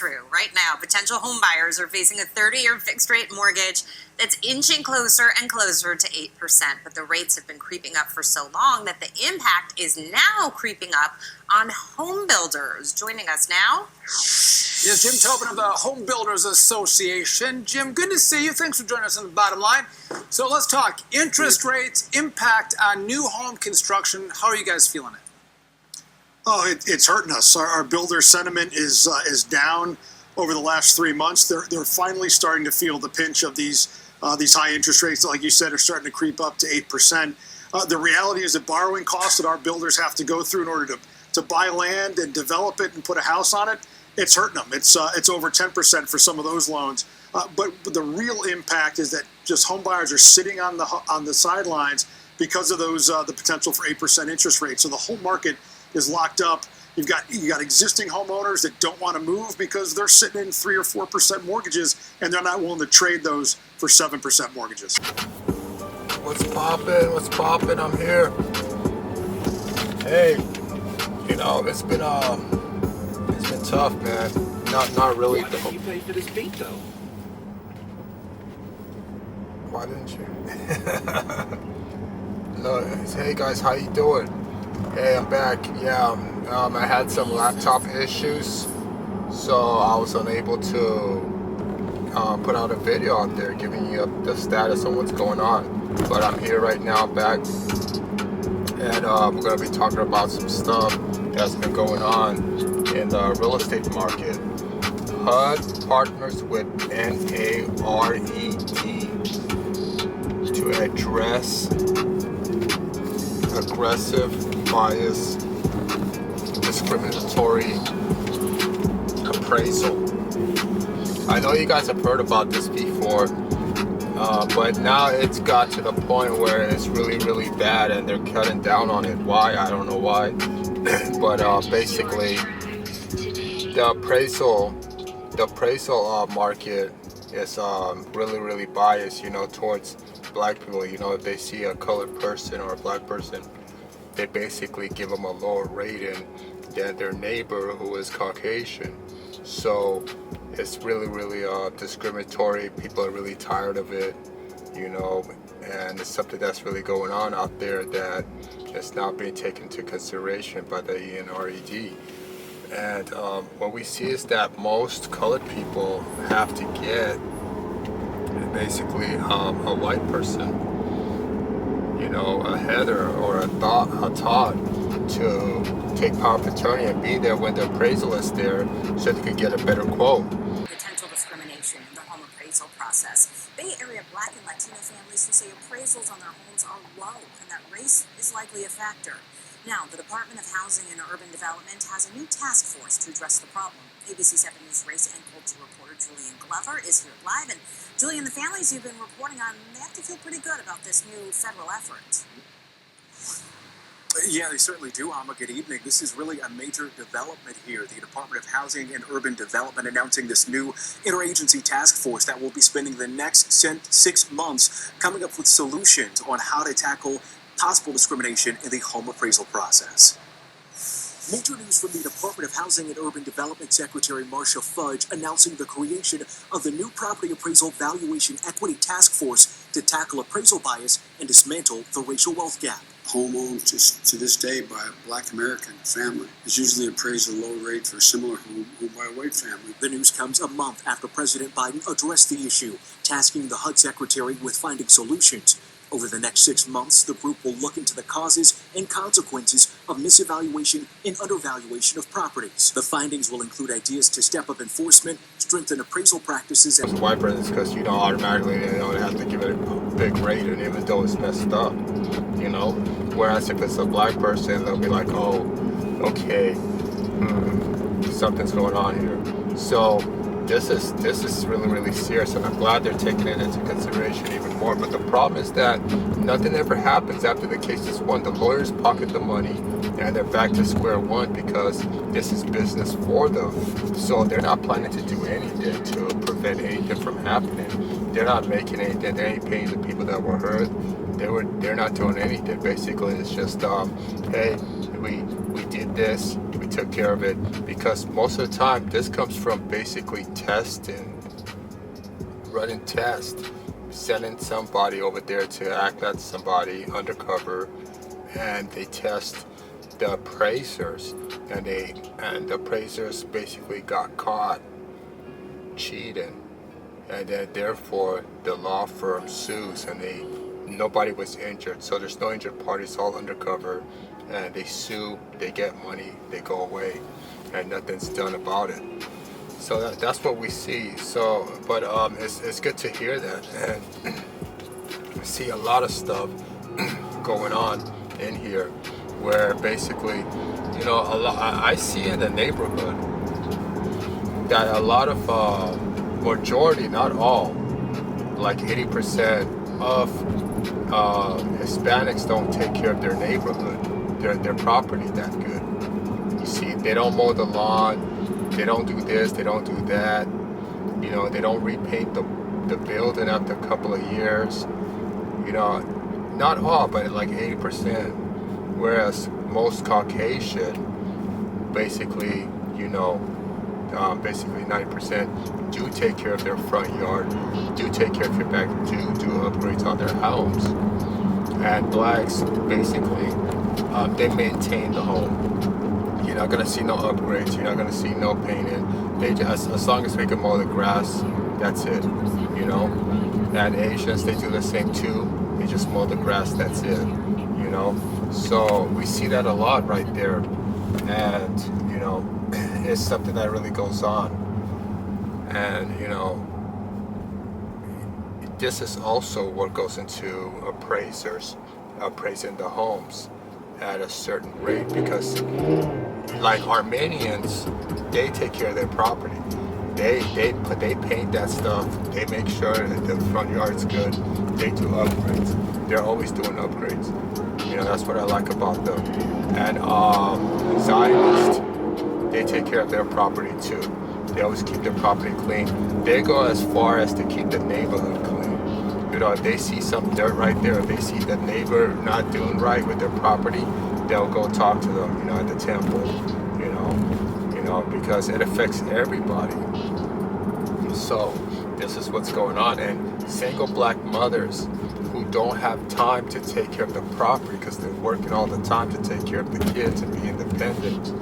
true. Right now, potential home buyers are facing a 30-year fixed-rate mortgage that's inching closer and closer to 8%. But the rates have been creeping up for so long that the impact is now creeping up on home builders. Joining us now, Yes, Jim Tobin of the Home Builders Association. Jim, good to see you. Thanks for joining us on the bottom line. So let's talk interest rates, impact on new home construction. How are you guys feeling it? Oh, it's hurting us. Our builder sentiment is down over the last 3 months. They're finally starting to feel the pinch of these high interest rates, like you said, are starting to creep up to 8%. The reality is that borrowing costs that our builders have to go through in order to buy land and develop it and put a house on it, it's hurting them. It's over 10% for some of those loans. But the real impact is that just home buyers are sitting on the sidelines because of those the potential for 8% interest rates. So the whole market is locked up. You got existing homeowners that don't want to move because they're sitting in 3 or 4% mortgages and they're not willing to trade those for 7% mortgages. What's poppin'? What's poppin'? I'm here. Hey, you know, it's been tough, man. Not really. Why didn't you pay for this beat though? Why didn't you? No. Hey guys, how you doing? Hey, I'm back. Yeah, I had some laptop issues, so I was unable to put out a video out there giving you the status on what's going on. But I'm here right now, back, and we're going to be talking about some stuff that's been going on in the real estate market. HUD partners with NARED to address aggressive, bias, discriminatory appraisal. I know you guys have heard about this before, but now it's got to the point where it's really, really bad and they're cutting down on it. Why? I don't know why. But basically, the appraisal market is really, really biased, you know, towards black people. You know, if they see a colored person or a black person, they basically give them a lower rating than their neighbor who is Caucasian. So it's really, really discriminatory. People are really tired of it, you know, and it's something that's really going on out there that is not being taken into consideration by the NARED. And what we see is that most colored people have to get basically a white person, you know, a Heather or a Todd, to take power of attorney and be there when the appraisal is there so they can get a better quote. potential discrimination in the home appraisal process. Bay Area Black and Latino families who say appraisals on their homes are low and that race is likely a factor. Now, the Department of Housing and Urban Development has a new task force to address the problem. ABC 7 News race and culture reporter Julian Glover is here live. And Julian, the families you've been reporting on, they have to feel pretty good about this new federal effort. Yeah, they certainly do, Alma. Good evening. This is really a major development here. The Department of Housing and Urban Development announcing this new interagency task force that will be spending the next 6 months coming up with solutions on how to tackle possible discrimination in the home appraisal process. Major news from the Department of Housing and Urban Development Secretary Marcia Fudge announcing the creation of the new Property Appraisal Valuation Equity Task Force to tackle appraisal bias and dismantle the racial wealth gap. Home owned to this day by a black American family is usually appraised at a low rate for a similar home owned by a white family. The news comes a month after President Biden addressed the issue, tasking the HUD Secretary with finding solutions. Over the next 6 months, the group will look into the causes and consequences of misevaluation and undervaluation of properties. The findings will include ideas to step up enforcement, strengthen appraisal practices, and White persons, because you know automatically they don't have to give it a big rating even though it's messed up, you know. Whereas if it's a black person, they'll be like, oh, okay, something's going on here. So this is really, really serious, and I'm glad they're taking it into consideration even more. But the problem is that nothing ever happens after the case is won. The lawyers pocket the money and they're back to square one because this is business for them. So they're not planning to do anything to prevent anything from happening. They're not making anything. They ain't paying the people that were hurt. they're not doing anything. Basically, it's just hey, we did this, we took care of it, because most of the time this comes from basically testing, running tests, sending somebody over there to act as somebody undercover, and they test the appraisers, and the appraisers basically got caught cheating, and then therefore the law firm sues, and nobody was injured, so there's no injured parties, all undercover, and they sue, they get money, they go away, and nothing's done about it. So that's what we see. So, but it's good to hear that, and we see a lot of stuff going on in here, where basically, you know, I see in the neighborhood that a lot of majority, not all, like 80% of Hispanics don't take care of their neighborhood, their property that good. You see, they don't mow the lawn, they don't do this, they don't do that. You know, they don't repaint the building after a couple of years. You know, not all, but like 80%. Whereas most Caucasian, basically, you know, basically 90% do take care of their front yard, do take care of your back, do upgrades on their homes. And blacks, basically, they maintain the home. You're not gonna see no upgrades, you're not gonna see no painting. They just, as long as we can mow the grass, that's it, you know. And Asians, they do the same too. They just mow the grass, that's it, you know. So we see that a lot right there, and you know, it's something that really goes on. And you know, this is also what goes into appraisers appraising the homes at a certain rate, because like Armenians, they take care of their property. They paint that stuff. They make sure that the front yard's good. They do upgrades. They're always doing upgrades. You know, that's what I like about them. And Zionists, they take care of their property too. They always keep their property clean. They go as far as to keep the neighborhood clean. You know, if they see some dirt right there, if they see the neighbor not doing right with their property, they'll go talk to them, you know, at the temple, you know, because it affects everybody. So this is what's going on. And single black mothers who don't have time to take care of the property because they're working all the time to take care of the kids and be independent,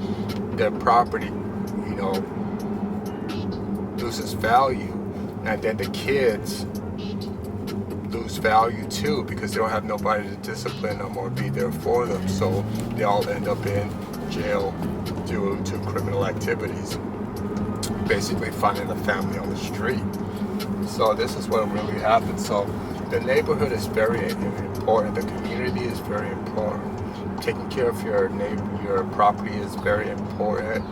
their property, you know, loses value, and then the kids lose value too because they don't have nobody to discipline them or be there for them. So they all end up in jail due to criminal activities, basically finding a family on the street. So this is what really happens. So the neighborhood is very important. The community is very important. Taking care of your property is very important.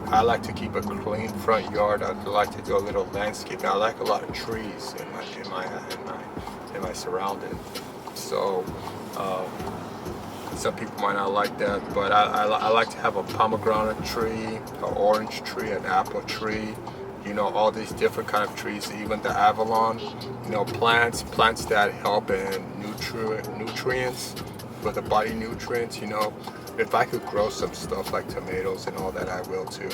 I like to keep a clean front yard. I like to do a little landscaping. I like a lot of trees in my surrounding. So some people might not like that, but I like to have a pomegranate tree, an orange tree, an apple tree. You know, all these different kind of trees, even the Avalon, you know, plants that help in nutrients, for the body nutrients, you know. If I could grow some stuff like tomatoes and all that, I will too.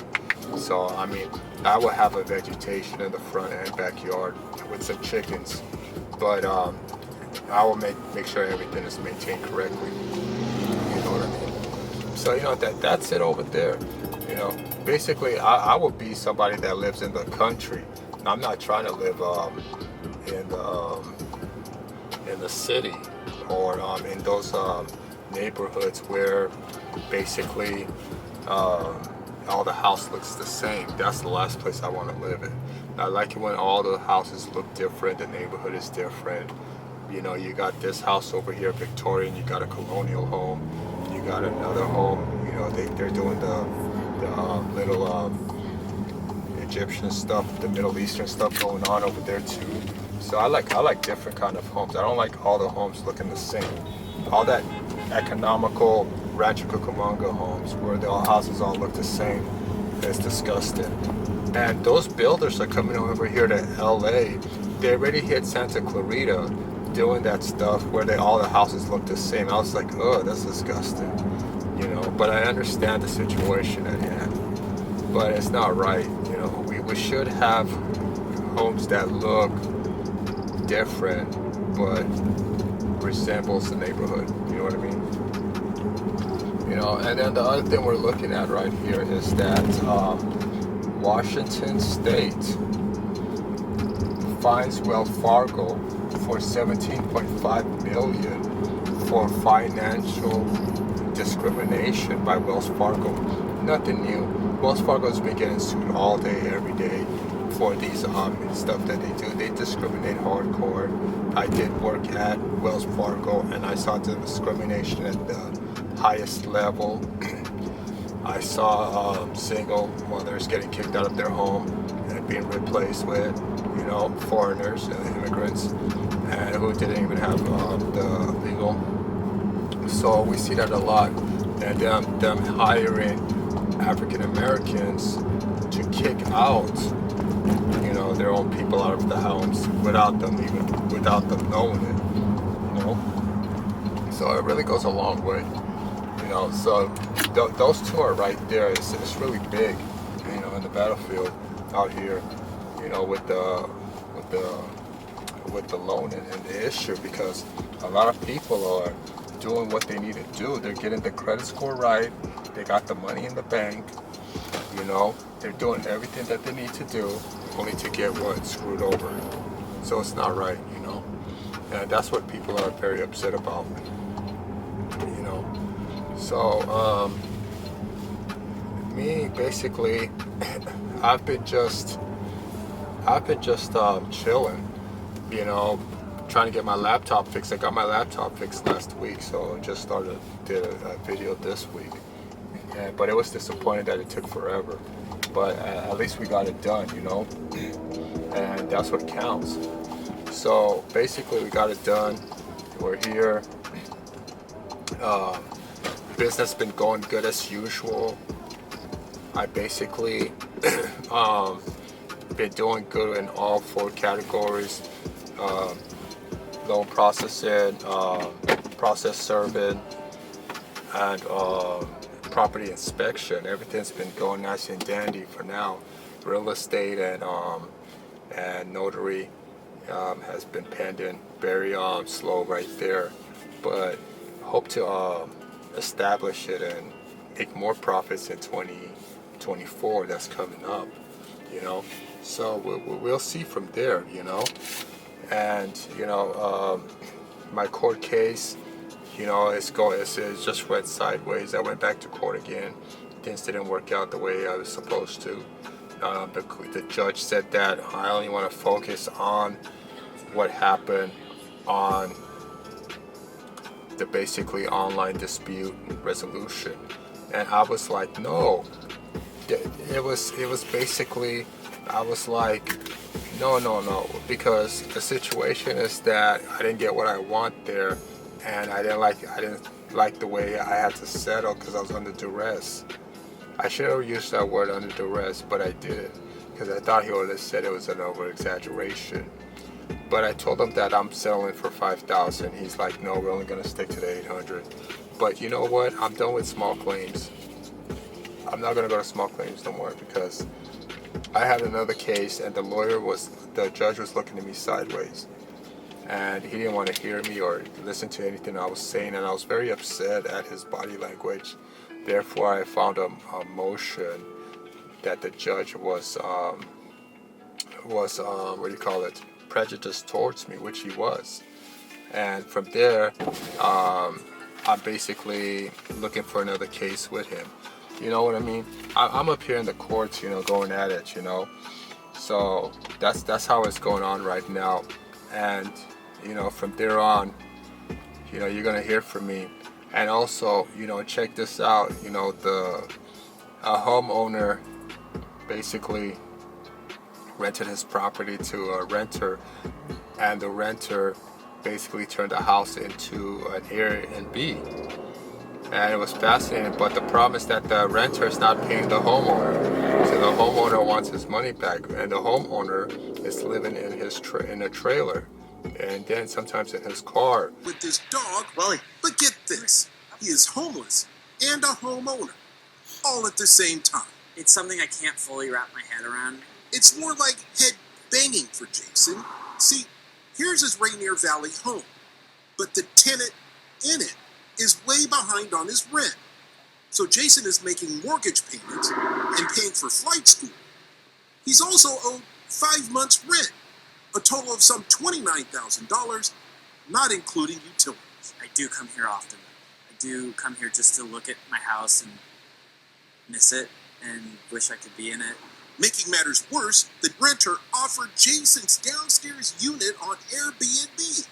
So, I mean, I will have a vegetation in the front and backyard with some chickens, but I will make sure everything is maintained correctly. You know what I mean? So, you know, that's it over there. You know, basically, I will be somebody that lives in the country. I'm not trying to live in the city or in those neighborhoods where basically all the house looks the same. That's the last place I want to live in. I like it when all the houses look different, the neighborhood is different. You know, you got this house over here, Victorian, you got a colonial home, you got another home, you know, they're doing the little Egyptian stuff, the Middle Eastern stuff going on over there too. So I like different kind of homes. I don't like all the homes looking the same. All that economical Rancho Cucamonga homes where the houses all look the same, it's disgusting. And those builders are coming over here to LA. They already hit Santa Clarita. doing that stuff where all the houses look the same. I was like, oh, that's disgusting, you know. But I understand the situation at hand. But it's not right, you know. We should have homes that look different, but resembles the neighborhood. You know what I mean? You know, and then the other thing we're looking at right here is that Washington State fines Wells Fargo for $17.5 million for financial discrimination by Wells Fargo. Nothing new. Wells Fargo's been getting sued all day, every day for these stuff that they do. They discriminate hardcore. I did work at Wells Fargo and I saw the discrimination at the highest level. I saw single mothers getting kicked out of their home and being replaced with, you know, foreigners and immigrants, and who didn't even have the legal. So we see that a lot, and them hiring African Americans to kick out, you know, their own people out of the homes without them knowing it, you know. So it really goes a long way. You know, so those two are right there. It's really big, you know, in the battlefield out here, you know, with the loan and the issue, because a lot of people are doing what they need to do. They're getting the credit score right. They got the money in the bank. You know, they're doing everything that they need to do, only to get what screwed over. So it's not right, you know, and that's what people are very upset about. You know. So, me basically, I've been just chilling, you know, trying to get my laptop fixed. I got my laptop fixed last week, so I just did a video this week. Yeah, but it was disappointing that it took forever. But at least we got it done, you know, and that's what counts. So basically, we got it done. We're here. Business been going good as usual. I basically been doing good in all 4 categories: loan processing, process serving, and property inspection. Everything's been going nice and dandy for now. Real estate and notary has been pending, very slow right there, but hope to establish it and make more profits in 2024 that's coming up, you know. So we'll see from there, you know. And you know, my court case, you know, it just went sideways. I went back to court again. Things didn't work out the way I was supposed to. The judge said that I only want to focus on what happened on the basically online dispute resolution, and I was like, no, it was basically, I was like, no, because the situation is that I didn't get what I want there, and I didn't like the way I had to settle because I was under duress. I should have used that word, under duress, but I didn't, because I thought he would have said it was an over exaggeration. But I told him that I'm settling for $5,000. He's like, no, we're only gonna stick to the $800. But you know what? I'm done with small claims. I'm not gonna go to small claims no more, because I had another case and the judge was looking at me sideways, and he didn't want to hear me or listen to anything I was saying, and I was very upset at his body language. Therefore, I found a motion that the judge was prejudiced towards me, which he was. And from there, I'm basically looking for another case with him. You know what I mean? I'm up here in the courts, you know, going at it, you know. So that's how it's going on right now. And, you know, from there on, you know, you're going to hear from me. And also, you know, check this out. You know, a homeowner basically rented his property to a renter, and the renter basically turned the house into an Airbnb. And it was fascinating, but the problem is that the renter is not paying the homeowner. So the homeowner wants his money back, and the homeowner is living in a trailer, and then sometimes in his car. With this dog, Wally. But get this, he is homeless and a homeowner, all at the same time. It's something I can't fully wrap my head around. It's more like head banging for Jason. See, here's his Rainier Valley home, but the tenant in it is way behind on his rent. So Jason is making mortgage payments and paying for flight school. He's also owed 5 months' rent, a total of some $29,000, not including utilities. I do come here often. I do come here just to look at my house and miss it and wish I could be in it. Making matters worse, the renter offered Jason's downstairs unit on Airbnb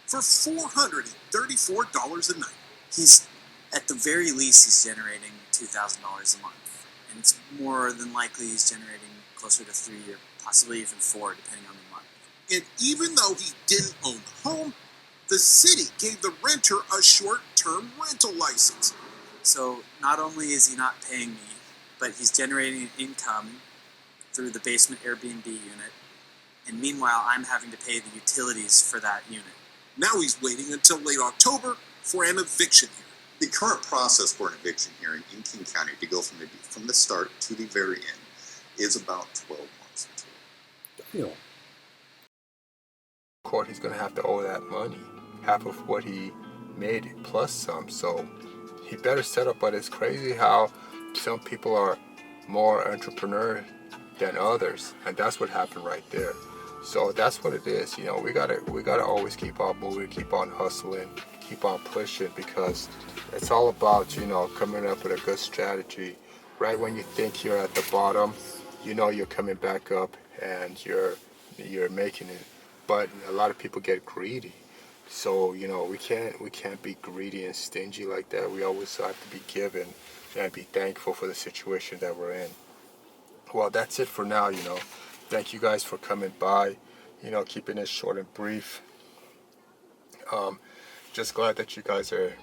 for $434 a night. He's, at the very least, he's generating $2,000 a month. And it's more than likely he's generating closer to 3 or possibly even 4, depending on the month. And even though he didn't own the home, the city gave the renter a short-term rental license. So not only is he not paying me, but he's generating an income through the basement Airbnb unit. And meanwhile, I'm having to pay the utilities for that unit. Now he's waiting until late October for an eviction hearing. The current process for an eviction hearing in King County to go from the start to the very end is about 12 months. Court, he's going to have to owe that money, half of what he made plus some. So he better set up. But it's crazy how some people are more entrepreneur than others, and that's what happened right there. So that's what it is. You know, we gotta always keep on moving, keep on hustling, keep on pushing, because it's all about, you know, coming up with a good strategy. Right when you think you're at the bottom, you know you're coming back up and you're making it. But a lot of people get greedy. So, you know, we can't be greedy and stingy like that. We always have to be given and be thankful for the situation that we're in. Well, that's it for now, you know. Thank you guys for coming by, you know, keeping it short and brief. Just glad that you guys are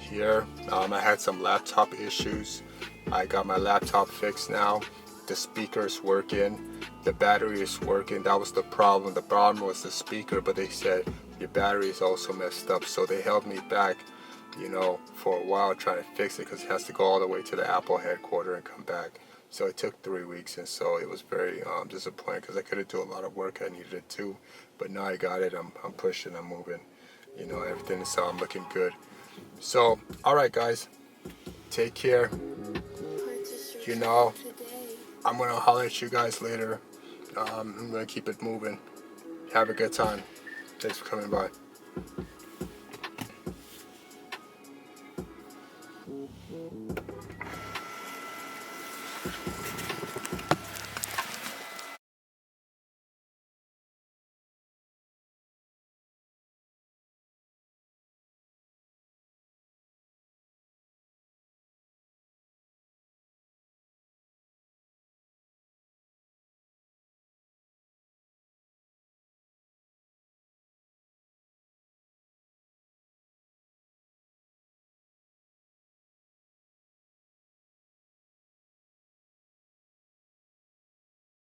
here. I had some laptop issues. I got my laptop fixed now. The speaker's working. The battery is working. That was the problem. The problem was the speaker, but they said your battery is also messed up. So they held me back, you know, for a while trying to fix it, because it has to go all the way to the Apple headquarters and come back. So it took 3 weeks, and so it was very disappointing, because I couldn't do a lot of work I needed it to. But now I got it. I'm pushing. I'm moving. You know, everything is looking good. So, all right, guys, take care. You know, I'm gonna holler at you guys later. I'm gonna keep it moving. Have a good time. Thanks for coming by.